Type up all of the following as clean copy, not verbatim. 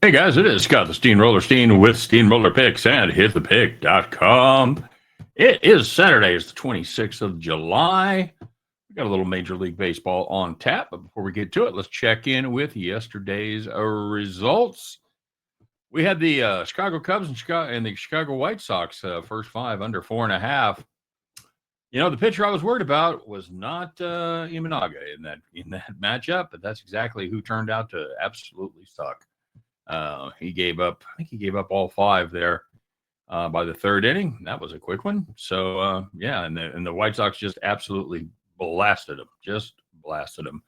Hey guys, it is Scott the Steamroller Steen with Steamroller Picks and hitthepick.com. It is Saturday, it's the 26th of July. We got a little Major League Baseball on tap, but before we get to it, let's check in with yesterday's results. We had the Chicago Cubs and the Chicago White Sox first five under 4.5. The pitcher I was worried about was not Imanaga in that matchup, but that's exactly who turned out to absolutely suck. He gave up, I think he gave up all five there by the third inning. That was a quick one. So, and the White Sox just absolutely blasted him.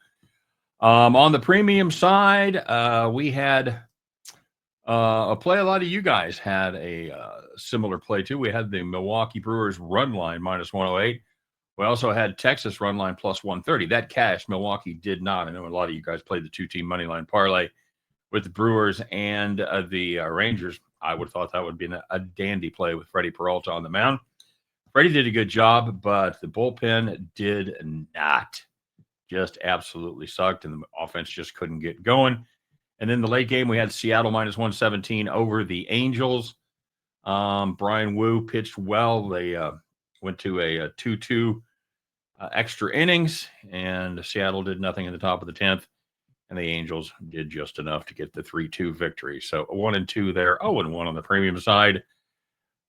On the premium side, we had a play a lot of you guys had a similar play too. We had the Milwaukee Brewers run line minus 108. We also had Texas run line plus 130. That cashed. Milwaukee did not. I know a lot of you guys played the two-team money line parlay with the Brewers and the Rangers. I would have thought that would be a dandy play with Freddie Peralta on the mound. Freddie did a good job, but the bullpen did not. Just absolutely sucked, and the offense just couldn't get going. And then the late game, we had Seattle minus 117 over the Angels. Brian Wu pitched well. They went to a 2-2 extra innings, and Seattle did nothing in the top of the 10th. And the Angels did just enough to get the 3-2 victory. So 1-2 there, 0-1 on the premium side.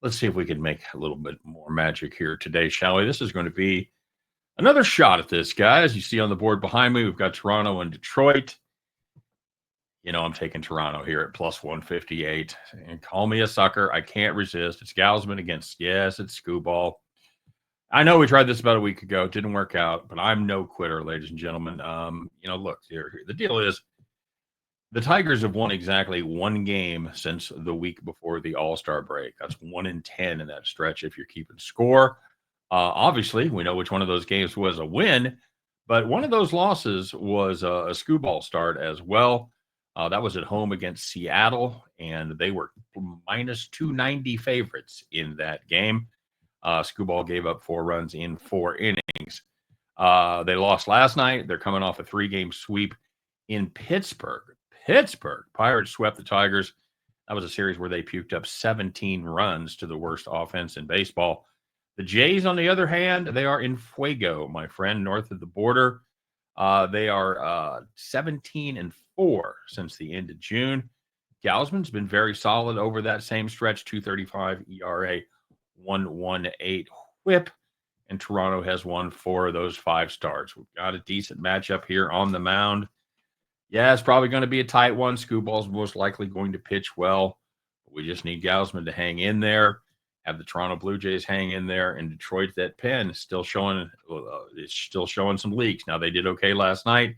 Let's see if we can make a little bit more magic here today, shall we? This is going to be another shot at this, guys. You see on the board behind me, we've got Toronto and Detroit. I'm taking Toronto here at plus 158. And call me a sucker. I can't resist. It's Gausman against, yes, it's Scooball. I know we tried this about a week ago. It didn't work out, but I'm no quitter, ladies and gentlemen. Look, here, the deal is the Tigers have won exactly one game since the week before the All-Star break. That's 1-10 in that stretch if you're keeping score. Obviously, we know which one of those games was a win, but one of those losses was a Scooball start as well. That was at home against Seattle, and they were minus 290 favorites in that game. Scooball gave up 4 runs in 4 innings. They lost last night. They're coming off a 3-game sweep in Pittsburgh. Pirates swept the Tigers. That was a series where they puked up 17 runs to the worst offense in baseball. The Jays, on the other hand, they are in fuego, my friend, north of the border. They are 17-4 since the end of June. Gausman's been very solid over that same stretch, 2.35 ERA. 1.18 whip, and Toronto has won 4 of those 5 starts. We've got a decent matchup here on the mound. Yeah, it's probably going to be a tight one. Scooball's most likely going to pitch well. We just need Gausman to hang in there, have the Toronto Blue Jays hang in there, and Detroit, that pen is still showing some leaks. Now, they did okay last night,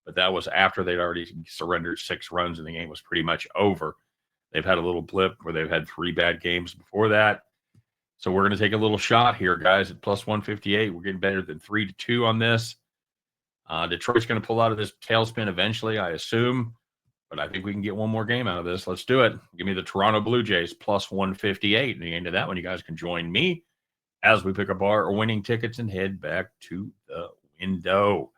but that was after they'd already surrendered 6 runs and the game was pretty much over. They've had a little blip where they've had 3 bad games before that. So we're going to take a little shot here, guys, at plus 158. We're getting better than 3-2 on this. Detroit's going to pull out of this tailspin eventually, I assume. But I think we can get one more game out of this. Let's do it. Give me the Toronto Blue Jays plus 158. And at the end of that one, you guys can join me as we pick up our winning tickets and head back to the window.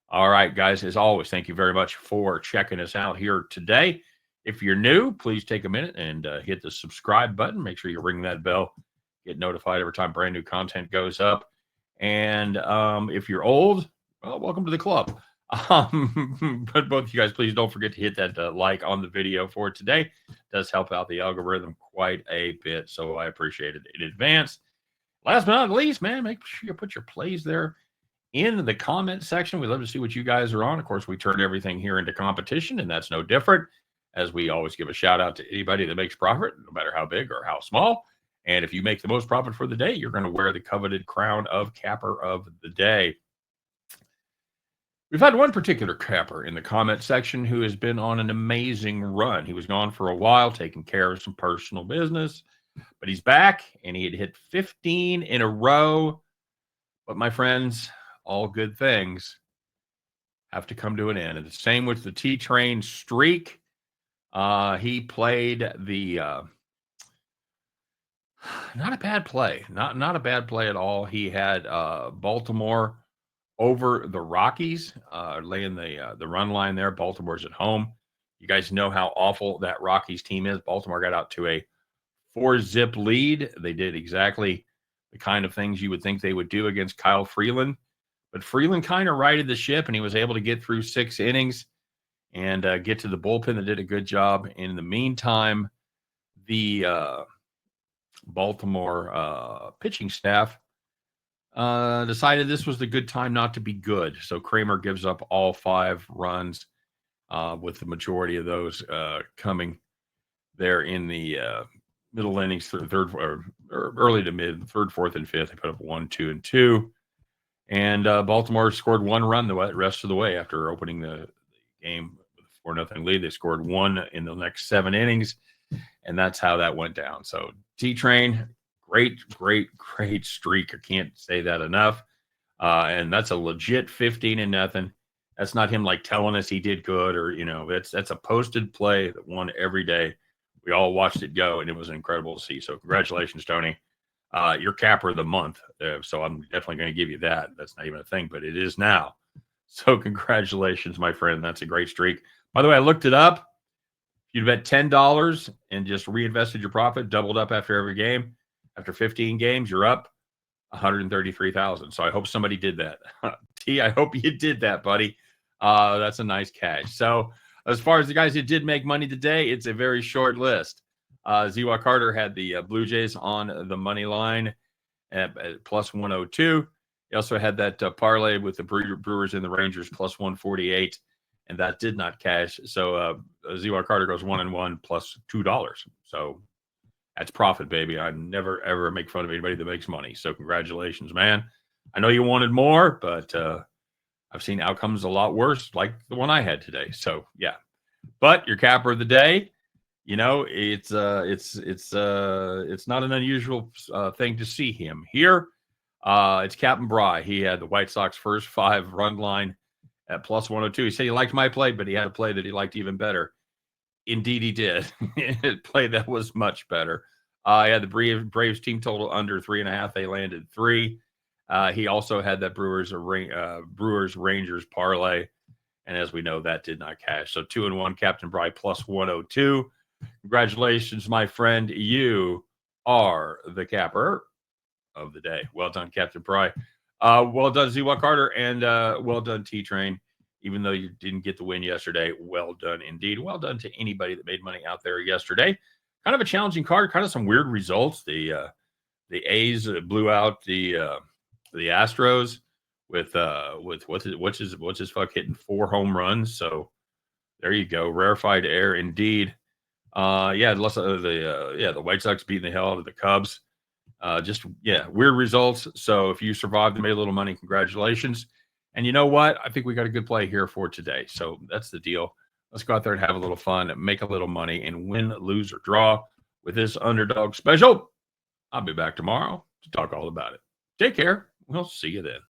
All right, guys, as always, thank you very much for checking us out here today. If you're new, please take a minute and hit the subscribe button. Make sure you ring that bell. Get notified every time brand new content goes up. And if you're old, well, welcome to the club. But both of you guys, please don't forget to hit that like on the video for today. It does help out the algorithm quite a bit, so I appreciate it in advance. Last but not least, man, make sure you put your plays there in the comment section. We'd love to see what you guys are on. Of course, we turn everything here into competition, and that's no different, as we always give a shout out to anybody that makes profit, no matter how big or how small. And if you make the most profit for the day, you're going to wear the coveted crown of capper of the day. We've had one particular capper in the comment section who has been on an amazing run. He was gone for a while, taking care of some personal business, but he's back, and he had hit 15 in a row. But my friends, all good things have to come to an end. And the same with the T-Train streak. He played the... not a bad play. Not a bad play at all. He had Baltimore over the Rockies, laying the run line there. Baltimore's at home. You guys know how awful that Rockies team is. Baltimore got out to a 4-zip lead. They did exactly the kind of things you would think they would do against Kyle Freeland. But Freeland kind of righted the ship, and he was able to get through 6 innings and get to the bullpen that did a good job. In the meantime, the Baltimore pitching staff decided this was the good time not to be good. So Kramer gives up all 5 runs, with the majority of those coming there in the middle innings, third or early to mid, third, fourth, and fifth. They put up 1, 2, and 2. And Baltimore scored 1 run the rest of the way after opening the game with a 4-0 lead. They scored 1 in the next 7 innings, and that's how that went down. So T-Train, great streak. I can't say that enough. And that's a legit 15-0. That's not him like telling us he did good, or that's a posted play that won every day. We all watched it go, and it was incredible to see. So congratulations, Tony. You're capper of the month. So I'm definitely going to give you that. That's not even a thing, but it is now. So congratulations, my friend. That's a great streak. By the way, I looked it up. If you'd bet $10 and just reinvested your profit, doubled up after every game, after 15 games, you're up $133,000. So I hope somebody did that. T, I hope you did that, buddy. That's a nice cash. So as far as the guys who did make money today, it's a very short list. Ziwa Carter had the Blue Jays on the money line at plus 102. He also had that parlay with the Brewers and the Rangers plus 148, and that did not cash. So Ziwa Carter goes 1-1 plus $2. So that's profit, baby. I never, ever make fun of anybody that makes money. So congratulations, man. I know you wanted more, but I've seen outcomes a lot worse, like the one I had today. So, yeah. But your capper of the day, it's not an unusual thing to see him here. It's Captain Bry. He had the White Sox first 5-run line at plus 102. He said he liked my play, but he had a play that he liked even better. Indeed, he did. A play that was much better. He had the Braves team total under 3.5. They landed 3. He also had that Brewers Rangers parlay, and as we know, that did not cash. So 2-1, Captain Bry plus 102. Congratulations, my friend. You are the capper of the day. Well done, Captain Bry. Well done, Ziwa Carter, and well done, T-Train. Even though you didn't get the win yesterday, well done indeed. Well done to anybody that made money out there yesterday. Kind of a challenging card, kind of some weird results. The A's blew out the Astros with what's his fuck hitting 4 home runs. So there you go, rarefied air indeed. The White Sox beating the hell out of the Cubs. Weird results. So if you survived and made a little money, congratulations. And you know what? I think we got a good play here for today. So that's the deal. Let's go out there and have a little fun, make a little money, and win, lose, or draw with this underdog special. I'll be back tomorrow to talk all about it. Take care. We'll see you then.